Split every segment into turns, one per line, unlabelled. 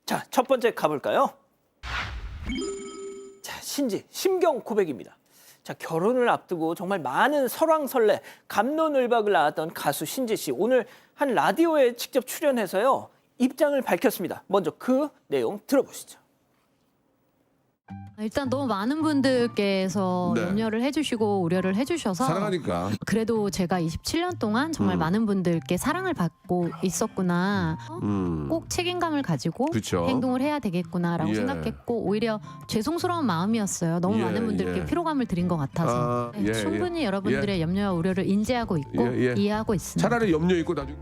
자, 첫 번째 가볼까요? 자, 신지, 심경 고백입니다. 자, 결혼을 앞두고 정말 많은 설왕설래, 갑론을박을 낳았던 가수 신지 씨. 오늘 한 라디오에 직접 출연해서요, 입장을 밝혔습니다. 먼저 그 내용 들어보시죠.
일단 너무 많은 분들께서
네.
염려를 해주시고 우려를 해주셔서
사랑하니까.
그래도 제가 27년 동안 정말 많은 분들께 사랑을 받고 있었구나. 꼭 책임감을 가지고
그쵸.
행동을 해야 되겠구나라고
예.
생각했고 오히려 죄송스러운 마음이었어요. 너무
예,
많은 분들께
예.
피로감을 드린 것 같아서.
아,
네,
예,
충분히 여러분들의 염려와 우려를 인지하고 있고
예, 예.
이해하고 있습니다.
차라리 염려 있고 나중에.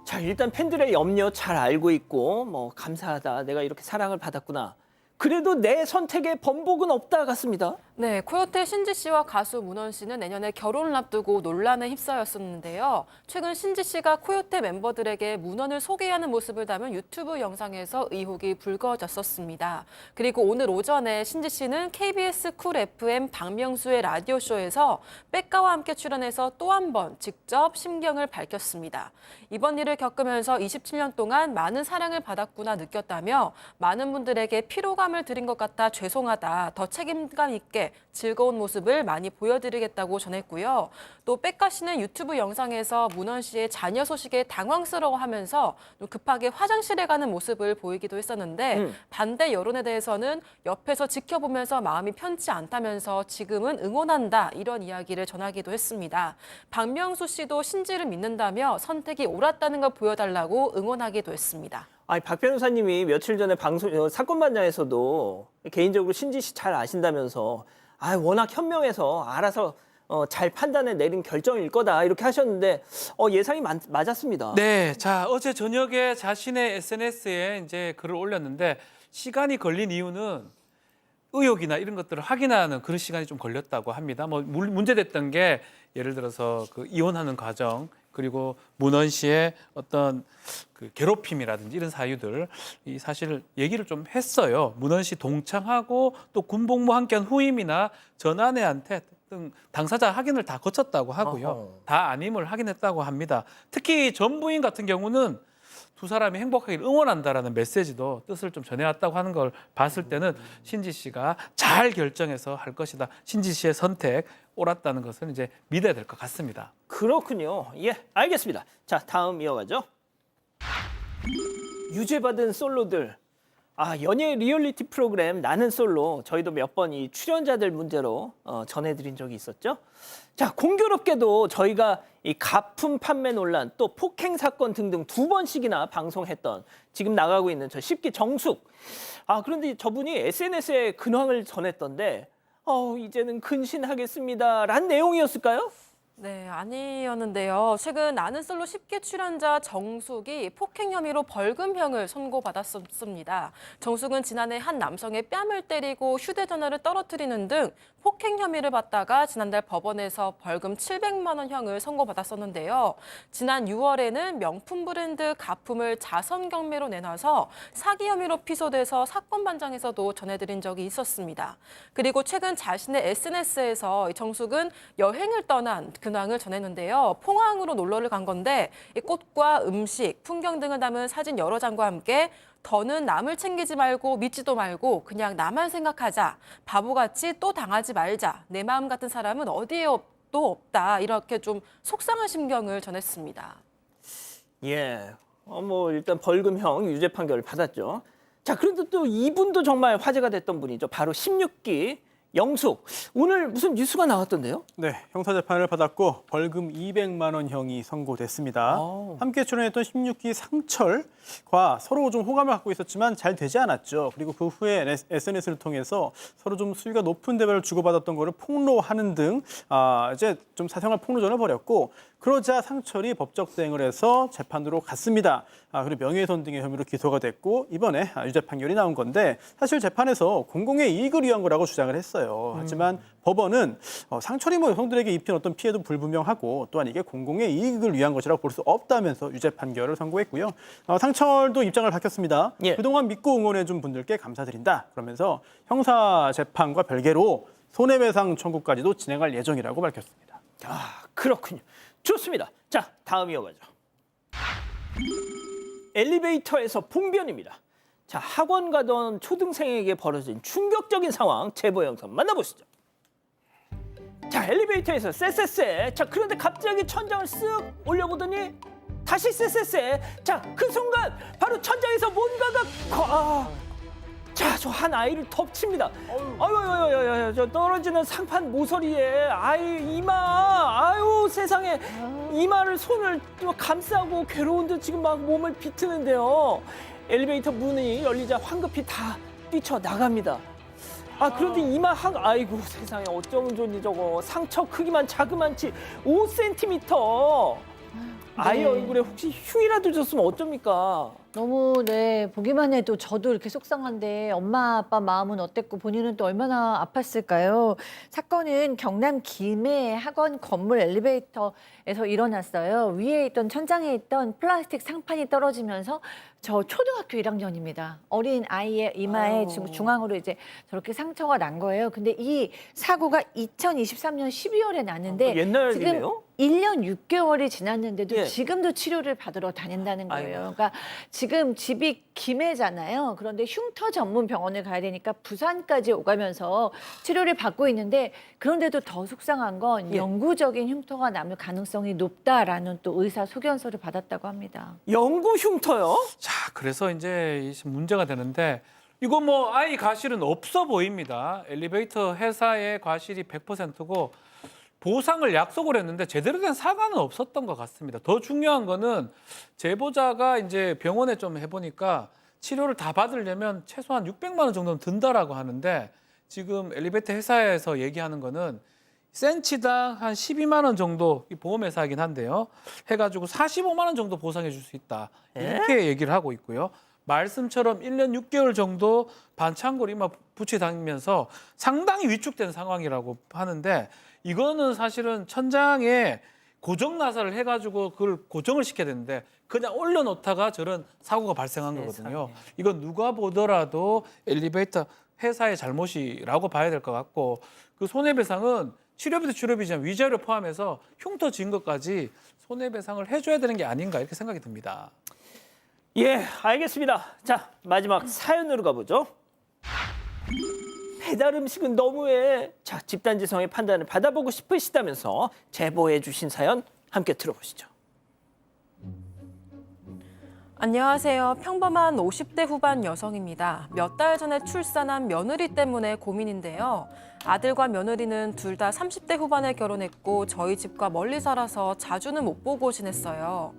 자, 일단 팬들의 염려 잘 알고 있고, 감사하다. 내가 이렇게 사랑을 받았구나. 그래도 내 선택에 번복은 없다 같습니다.
네, 코요태 신지 씨와 가수 문원 씨는 내년에 결혼을 앞두고 논란에 휩싸였었는데요. 최근 신지 씨가 코요태 멤버들에게 문원을 소개하는 모습을 담은 유튜브 영상에서 의혹이 불거졌었습니다. 그리고 오늘 오전에 신지 씨는 KBS 쿨 FM 박명수의 라디오쇼에서 백가와 함께 출연해서 또 한 번 직접 심경을 밝혔습니다. 이번 일을 겪으면서 27년 동안 많은 사랑을 받았구나 느꼈다며 많은 분들에게 피로감을 드린 것 같아 죄송하다. 더 책임감 있게 즐거운 모습을 많이 보여드리겠다고 전했고요. 또 백가 씨는 유튜브 영상에서 문원 씨의 자녀 소식에 당황스러워하면서 급하게 화장실에 가는 모습을 보이기도 했었는데 반대 여론에 대해서는 옆에서 지켜보면서 마음이 편치 않다면서 지금은 응원한다 이런 이야기를 전하기도 했습니다. 박명수 씨도 신지를 믿는다며 선택이 옳았다는 걸 보여달라고 응원하기도 했습니다.
아니, 박 변호사님이 며칠 전에 사건반장에서도 개인적으로 신지 씨 잘 아신다면서 워낙 현명해서 알아서 잘 판단해 내린 결정일 거다 이렇게 하셨는데 예상이 맞았습니다.
네, 자 어제 저녁에 자신의 SNS에 이제 글을 올렸는데 시간이 걸린 이유는 의혹이나 이런 것들을 확인하는 그런 시간이 좀 걸렸다고 합니다. 문제됐던 게 예를 들어서 그 이혼하는 과정 그리고 문원 씨의 어떤 그 괴롭힘이라든지 이런 사유들 이 사실 얘기를 좀 했어요. 문원 씨 동창하고 또 군복무 함께한 후임이나 전 아내한테 등 당사자 확인을 다 거쳤다고 하고요.
어허.
다 아님을 확인했다고 합니다. 특히 전 부인 같은 경우는 두 사람이 행복하기를 응원한다라는 메시지도 뜻을 좀 전해왔다고 하는 걸 봤을 때는 신지 씨가 잘 결정해서 할 것이다. 신지 씨의 선택 옳았다는 것을 이제 믿어야 될 것 같습니다.
그렇군요. 예, 알겠습니다. 자, 다음 이어가죠. 유죄받은 솔로들. 연예 리얼리티 프로그램 나는 솔로 저희도 몇 번 이 출연자들 문제로 전해드린 적이 있었죠. 자, 공교롭게도 저희가 이 가품 판매 논란 또 폭행 사건 등등 2번씩이나 방송했던 지금 나가고 있는 저 10기 정숙. 그런데 저분이 SNS에 근황을 전했던데 이제는 근신하겠습니다라는 내용이었을까요?
네, 아니었는데요. 최근 나는 솔로 10기 출연자 정숙이 폭행 혐의로 벌금형을 선고받았습니다. 정숙은 지난해 한 남성의 뺨을 때리고 휴대전화를 떨어뜨리는 등 폭행 혐의를 받다가 지난달 법원에서 벌금 700만 원형을 선고받았었는데요. 지난 6월에는 명품 브랜드 가품을 자선 경매로 내놔서 사기 혐의로 피소돼서 사건 반장에서도 전해드린 적이 있었습니다. 그리고 최근 자신의 SNS에서 정숙은 여행을 떠난 근황을 전했는데요. 포항으로 놀러를 간 건데 이 꽃과 음식, 풍경 등을 담은 사진 여러 장과 함께 더는 남을 챙기지 말고 믿지도 말고 그냥 나만 생각하자. 바보같이 또 당하지 말자. 내 마음 같은 사람은 어디에 또 없다. 이렇게 좀 속상한 심경을 전했습니다.
예, 일단 벌금형 유죄 판결을 받았죠. 자, 그런데 또 이분도 정말 화제가 됐던 분이죠. 바로 16기 영숙. 오늘 무슨 뉴스가 나왔던데요?
네, 형사재판을 받았고 벌금 200만 원형이 선고됐습니다. 함께 출연했던 16기 상철과 서로 좀 호감을 갖고 있었지만 잘 되지 않았죠. 그리고 그 후에 SNS를 통해서 서로 좀 수위가 높은 대화를 주고받았던 거를 폭로하는 등 이제 좀 사생활 폭로전을 벌였고 그러자 상철이 법적 대응을 해서 재판으로 갔습니다. 그리고 명예훼손 등의 혐의로 기소가 됐고 이번에 유죄 판결이 나온 건데 사실 재판에서 공공의 이익을 위한 거라고 주장을 했어요. 하지만 법원은 상철이 여성들에게 입힌 어떤 피해도 불분명하고 또한 이게 공공의 이익을 위한 것이라고 볼 수 없다면서 유죄 판결을 선고했고요. 상철도 입장을 밝혔습니다.
예.
그동안 믿고 응원해준 분들께 감사드린다. 그러면서 형사 재판과 별개로 손해배상 청구까지도 진행할 예정이라고 밝혔습니다.
그렇군요. 좋습니다. 자, 다음 이어가죠. 엘리베이터에서 봉변입니다. 자, 학원 가던 초등생에게 벌어진 충격적인 상황 제보 영상 만나보시죠. 자, 엘리베이터에서 쎄쎄쎄. 자, 그런데 갑자기 천장을 쓱 올려보더니 다시 쎄쎄쎄. 자, 그 순간 바로 천장에서 뭔가가 자, 저 한 아이를 덮칩니다. 아유, 저 떨어지는 상판 모서리에 아이 이마, 아유 세상에 이마를 손을 또 감싸고 괴로운 듯 지금 막 몸을 비트는데요. 엘리베이터 문이 열리자 황급히 다 뛰쳐나갑니다. 그런데 이마 아이고 세상에 어쩌면 좋니 저거 상처 크기만 자그만치 5cm. 아이 얼굴에 혹시 흉이라도 졌으면 어쩝니까?
너무 보기만 해도 저도 이렇게 속상한데 엄마 아빠 마음은 어땠고 본인은 또 얼마나 아팠을까요? 사건은 경남 김해 학원 건물 엘리베이터에서 일어났어요. 위에 있던 천장에 있던 플라스틱 상판이 떨어지면서 저 초등학교 1학년입니다. 어린 아이의 이마에 지금 중앙으로 이제 저렇게 상처가 난 거예요. 근데 이 사고가 2023년 12월에 났는데
옛날
지금
일이네요?
1년 6개월이 지났는데도
예.
지금도 치료를 받으러 다닌다는 거예요.
아이고.
그러니까 지금 집이 김해잖아요. 그런데 흉터 전문 병원을 가야 되니까 부산까지 오가면서 치료를 받고 있는데 그런데도 더 속상한 건
예.
영구적인 흉터가 남을 가능성이 높다라는 또 의사 소견서를 받았다고 합니다.
영구 흉터요?
자, 그래서 이제 문제가 되는데 이거 뭐 아이 과실은 없어 보입니다. 엘리베이터 회사의 과실이 100%고 보상을 약속을 했는데 제대로 된 사과는 없었던 것 같습니다. 더 중요한 거는 제보자가 이제 병원에 좀 해보니까 치료를 다 받으려면 최소한 600만 원 정도는 든다라고 하는데 지금 엘리베이터 회사에서 얘기하는 거는 센치당 한 12만 원 정도 이 보험회사이긴 한데요. 해가지고 45만 원 정도 보상해 줄 수 있다. 이렇게 얘기를 하고 있고요. 말씀처럼 1년 6개월 정도 반창고를 이마 붙여다니면서 상당히 위축된 상황이라고 하는데 이거는 사실은 천장에 고정 나사를 해가지고 그걸 고정을 시켜야 되는데 그냥 올려놓다가 저런 사고가 발생한 거거든요. 이건 누가 보더라도 엘리베이터 회사의 잘못이라고 봐야 될 것 같고 그 손해배상은 치료비도 치료비지만 위자료 포함해서 흉터 진 것까지 손해배상을 해줘야 되는 게 아닌가 이렇게 생각이 듭니다.
예, 알겠습니다. 자, 마지막 사연으로 가보죠. 배달 음식은 너무해. 자, 집단지성의 판단을 받아보고 싶으시다면서 제보해 주신 사연 함께 들어보시죠.
안녕하세요. 평범한 50대 후반 여성입니다. 몇 달 전에 출산한 며느리 때문에 고민인데요. 아들과 며느리는 둘 다 30대 후반에 결혼했고 저희 집과 멀리 살아서 자주는 못 보고 지냈어요.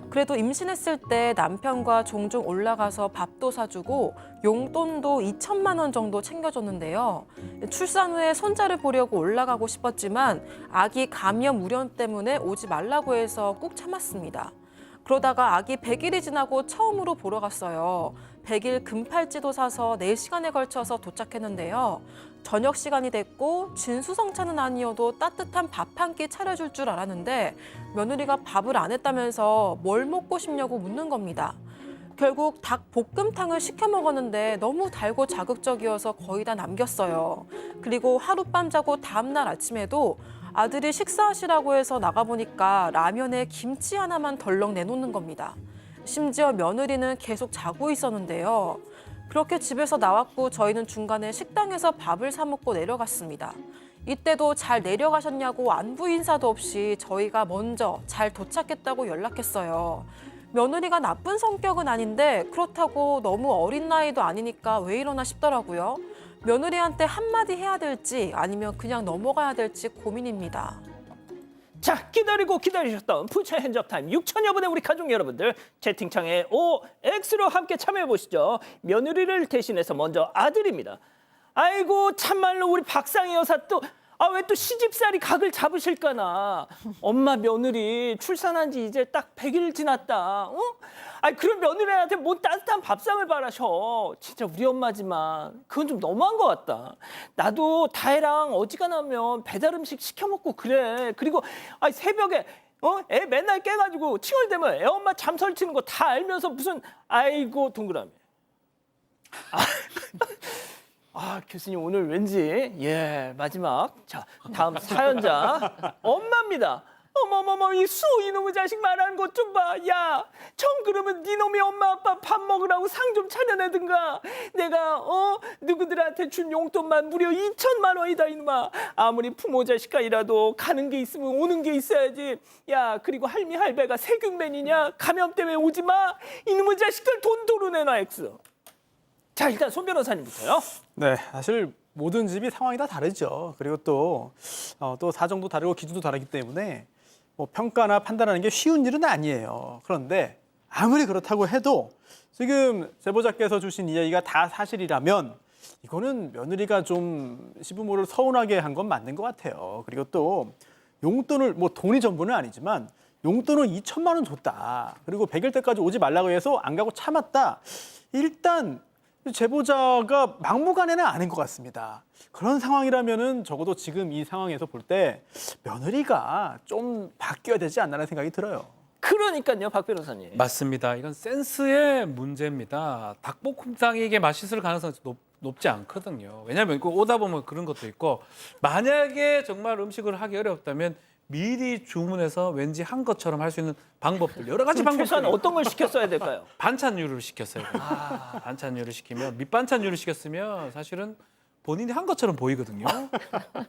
그래도 임신했을 때 남편과 종종 올라가서 밥도 사주고 용돈도 2천만 원 정도 챙겨줬는데요. 출산 후에 손자를 보려고 올라가고 싶었지만 아기 감염 우려 때문에 오지 말라고 해서 꾹 참았습니다. 그러다가 아기 100일이 지나고 처음으로 보러 갔어요. 100일 금팔찌도 사서 4시간에 걸쳐서 도착했는데요. 저녁 시간이 됐고 진수성찬은 아니어도 따뜻한 밥 한 끼 차려줄 줄 알았는데 며느리가 밥을 안 했다면서 뭘 먹고 싶냐고 묻는 겁니다. 결국 닭 볶음탕을 시켜 먹었는데 너무 달고 자극적이어서 거의 다 남겼어요. 그리고 하룻밤 자고 다음날 아침에도 아들이 식사하시라고 해서 나가보니까 라면에 김치 하나만 덜렁 내놓는 겁니다. 심지어 며느리는 계속 자고 있었는데요. 그렇게 집에서 나왔고 저희는 중간에 식당에서 밥을 사 먹고 내려갔습니다. 이때도 잘 내려가셨냐고 안부 인사도 없이 저희가 먼저 잘 도착했다고 연락했어요. 며느리가 나쁜 성격은 아닌데 그렇다고 너무 어린 나이도 아니니까 왜 이러나 싶더라고요. 며느리한테 한마디 해야 될지 아니면 그냥 넘어가야 될지 고민입니다.
자, 기다리고 기다리셨던 푸처 핸즈업 타임 6천여 분의 우리 가족 여러분들 채팅창에 OX로 함께 참여해 보시죠. 며느리를 대신해서 먼저 아들입니다. 아이고 참말로 우리 박상희 여사 또 왜 또 시집살이 각을 잡으실까나. 엄마 며느리 출산한 지 이제 딱 100일 지났다. 그런 며느리한테 뭔 따뜻한 밥상을 바라셔. 진짜 우리 엄마지만 그건 좀 너무한 것 같다. 나도 다혜랑 어지간하면 배달 음식 시켜 먹고 그래. 그리고 새벽에 애 맨날 깨가지고 칭얼대면 애 엄마 잠 설치는 거 다 알면서 무슨 아이고 동그라미. 교수님 오늘 왠지 마지막 자 다음 사연자 엄마입니다. 어머머머머 이 수 이놈의 자식 말하는 것 좀 봐. 야, 정 그러면 네 놈이 엄마 아빠 밥 먹으라고 상 좀 차려내든가. 내가 누구들한테 준 용돈만 무려 2천만 원이다 이놈아. 아무리 부모 자식간이라도 가는 게 있으면 오는 게 있어야지. 야, 그리고 할미 할배가 세균맨이냐? 감염 때문에 오지 마. 이놈의 자식들 돈 도로 내놔 엑스. 자, 일단 손 변호사님부터요.
네, 사실 모든 집이 상황이 다 다르죠. 그리고 또 사정도 다르고 기준도 다르기 때문에 뭐 평가나 판단하는 게 쉬운 일은 아니에요. 그런데 아무리 그렇다고 해도 지금 제보자께서 주신 이야기가 다 사실이라면 이거는 며느리가 좀 시부모를 서운하게 한 건 맞는 것 같아요. 그리고 또 용돈을 뭐 돈이 전부는 아니지만 용돈을 2천만 원 줬다. 그리고 100일 때까지 오지 말라고 해서 안 가고 참았다. 일단 제보자가 막무가내는 아닌 것 같습니다. 그런 상황이라면은 적어도 지금 이 상황에서 볼 때 며느리가 좀 바뀌어야 되지 않나라는 생각이 들어요.
그러니까요, 박 변호사님.
맞습니다. 이건 센스의 문제입니다. 닭볶음탕이 이게 맛있을 가능성이 높지 않거든요. 왜냐하면 오다 보면 그런 것도 있고 만약에 정말 음식을 하기 어렵다면 미리 주문해서 왠지 한 것처럼 할 수 있는 방법들 여러 가지 방법들.
최소한 어떤 걸 시켰어야 될까요?
반찬류를 시켰어요. 반찬류를 시키면 밑반찬류를 시켰으면 사실은 본인이 한 것처럼 보이거든요.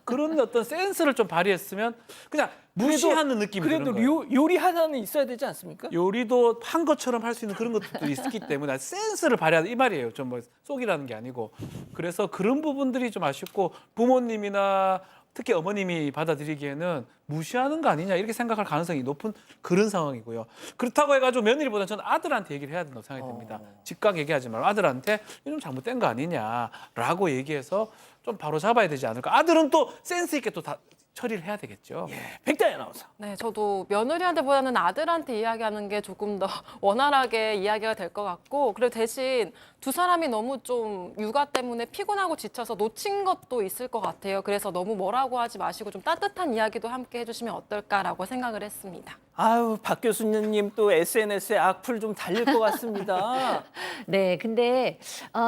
그런 어떤 센스를 좀 발휘했으면 그냥 무시하는 느낌이 드는
그래도
거예요.
요리 하나는 있어야 되지 않습니까?
요리도 한 것처럼 할 수 있는 그런 것들도 있기 때문에 센스를 발휘하는 이 말이에요. 좀 뭐 속이라는 게 아니고. 그래서 그런 부분들이 좀 아쉽고 부모님이나 특히 어머님이 받아들이기에는 무시하는 거 아니냐 이렇게 생각할 가능성이 높은 그런 상황이고요. 그렇다고 해가지고 며느리보다는 저는 아들한테 얘기를 해야 된다고 생각이 듭니다. 즉각 얘기하지 말고 아들한테 이좀 잘못된 거 아니냐라고 얘기해서 좀 바로 잡아야 되지 않을까. 아들은 또 센스 있게 또 다 처리를 해야 되겠죠.
백다희 아나운서.
네, 저도 며느리한테보다는 아들한테 이야기하는 게 조금 더 원활하게 이야기가 될 것 같고, 그리고 대신 두 사람이 너무 좀 육아 때문에 피곤하고 지쳐서 놓친 것도 있을 것 같아요. 그래서 너무 뭐라고 하지 마시고 좀 따뜻한 이야기도 함께 해주시면 어떨까라고 생각을 했습니다.
아유, 박 교수님 또 SNS에 악플 좀 달릴 것 같습니다.
네, 근데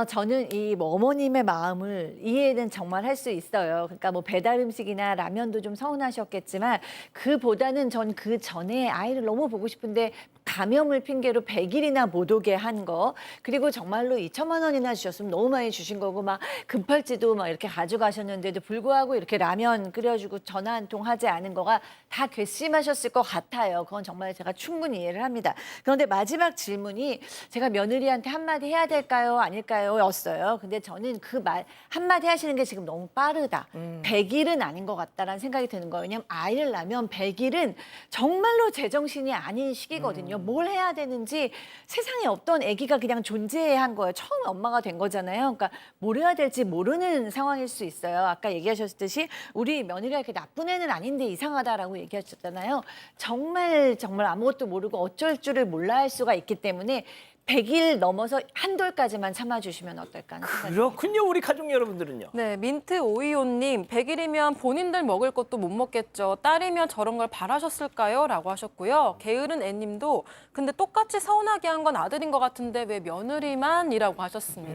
저는 이 어머님의 마음을 이해는 정말 할 수 있어요. 그러니까 뭐 배달 음식이나 라면도 좀 서운하셨겠지만 그보다는 전 그 전에 아이를 너무 보고 싶은데 감염을 핑계로 100일이나 못 오게 한 거, 그리고 정말로 2천만 원이나 주셨으면 너무 많이 주신 거고 막 급할지도 막 이렇게 가져가셨는데도 불구하고 이렇게 라면 끓여주고 전화 한 통 하지 않은 거가 다 괘씸하셨을 것 같아요. 그건 정말 제가 충분히 이해를 합니다. 그런데 마지막 질문이 제가 며느리한테 한마디 해야 될까요? 아닐까요? 였어요. 근데 저는 그 말 한마디 하시는 게 지금 너무 빠르다. 100일은 아닌 것 같다라는 생각이 드는 거예요. 왜냐하면 아이를 낳으면 100일은 정말로 제정신이 아닌 시기거든요. 뭘 해야 되는지 세상에 없던 아기가 그냥 존재해야 한 거예요. 처음 엄마가 된 거잖아요. 그러니까 뭘 해야 될지 모르는 상황일 수 있어요. 아까 얘기하셨듯이 우리 며느리가 이렇게 나쁜 애는 아닌데 이상하다라고 얘기하셨잖아요. 정말 아무것도 모르고 어쩔 줄을 몰라 할 수가 있기 때문에 100일 넘어서 한 돌까지만 참아주시면 어떨까 하는 생각이
그렇군요, 우리 가족 여러분들은요.
네, 민트 오이오님, 100일이면 본인들 먹을 것도 못 먹겠죠. 딸이면 저런 걸 바라셨을까요? 라고 하셨고요. 게으른 애님도 근데 똑같이 서운하게 한 건 아들인 것 같은데 왜 며느리만? 이라고 하셨습니다.